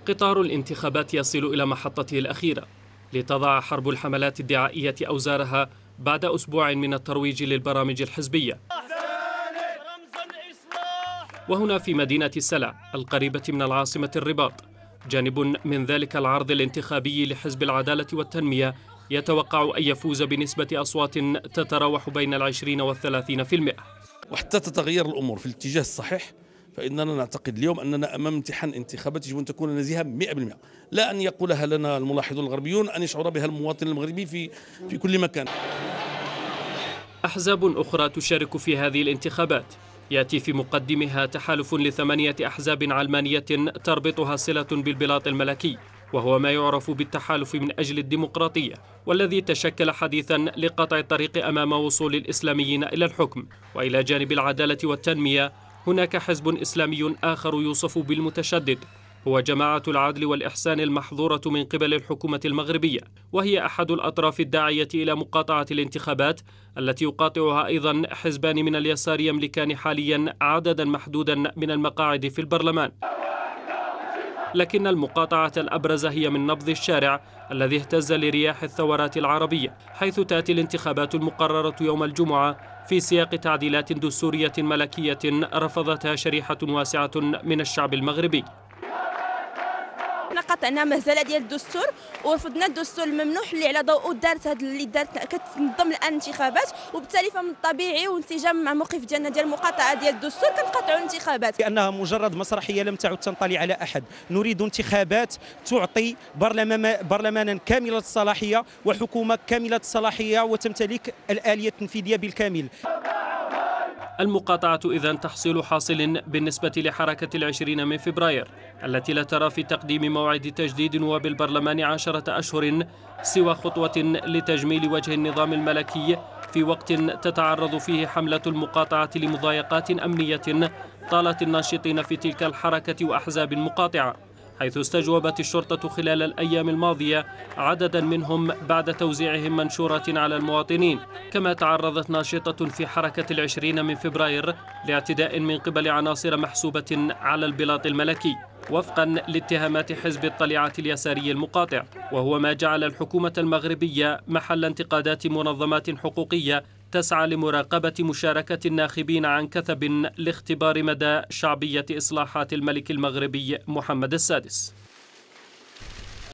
قطار الانتخابات يصل إلى محطته الأخيرة لتضع حرب الحملات الدعائية أوزارها بعد أسبوع من الترويج للبرامج الحزبية. وهنا في مدينة السلع القريبة من العاصمة الرباط جانب من ذلك العرض الانتخابي لحزب العدالة والتنمية يتوقع أن يفوز بنسبة أصوات تتراوح بين 20 و30%. وحتى تتغير الأمور في الاتجاه الصحيح فإننا نعتقد اليوم أننا أمام امتحان انتخابات يجب أن تكون نزيهة 100%، لا أن يقولها لنا الملاحظون الغربيون، أن يشعر بها المواطن المغربي في كل مكان. أحزاب أخرى تشارك في هذه الانتخابات يأتي في مقدمها تحالف ل8 أحزاب علمانية تربطها صلة بالبلاط الملكي، وهو ما يعرف بالتحالف من أجل الديمقراطية، والذي تشكل حديثا لقطع الطريق أمام وصول الإسلاميين إلى الحكم. وإلى جانب العدالة والتنمية هناك حزب إسلامي آخر يوصف بالمتشدد، هو جماعة العدل والإحسان المحظورة من قبل الحكومة المغربية، وهي أحد الأطراف الداعية إلى مقاطعة الانتخابات التي يقاطعها أيضا حزبان من اليسار يملكان حاليا عددا محدودا من المقاعد في البرلمان. لكن المقاطعة الأبرز هي من نبض الشارع الذي اهتز لرياح الثورات العربية، حيث تأتي الانتخابات المقررة يوم الجمعة في سياق تعديلات دستورية ملكية رفضتها شريحة واسعة من الشعب المغربي. قطعنا مهزله ديال الدستور ورفضنا الدستور الممنوح اللي على ضوء دارت هذا اللي دارت كتنظم الان الانتخابات، وبالتالي فمن الطبيعي وانسجام مع الموقف ديالنا ديال المقاطعه ديال الدستور كنقاطعوا الانتخابات لانها مجرد مسرحيه لم تعد تنطلي على احد. نريد انتخابات تعطي برلمانا كامل الصلاحيه وحكومه كامله الصلاحيه وتمتلك الاليه التنفيذيه بالكامل. المقاطعة إذن تحصيل حاصل بالنسبة لحركة 20 من فبراير التي لا ترى في تقديم موعد تجديد نواب البرلمان 10 أشهر سوى خطوة لتجميل وجه النظام الملكي في وقت تتعرض فيه حملة المقاطعة لمضايقات أمنية طالت الناشطين في تلك الحركة وأحزاب مقاطعة، حيث استجوبت الشرطة خلال الأيام الماضية عددا منهم بعد توزيعهم منشورات على المواطنين. كما تعرضت ناشطة في حركة 20 من فبراير لاعتداء من قبل عناصر محسوبة على البلاط الملكي وفقا لاتهامات حزب الطليعة اليساري المقاطع، وهو ما جعل الحكومة المغربية محل انتقادات منظمات حقوقية تسعى لمراقبة مشاركة الناخبين عن كثب لاختبار مدى شعبية إصلاحات الملك المغربي محمد السادس.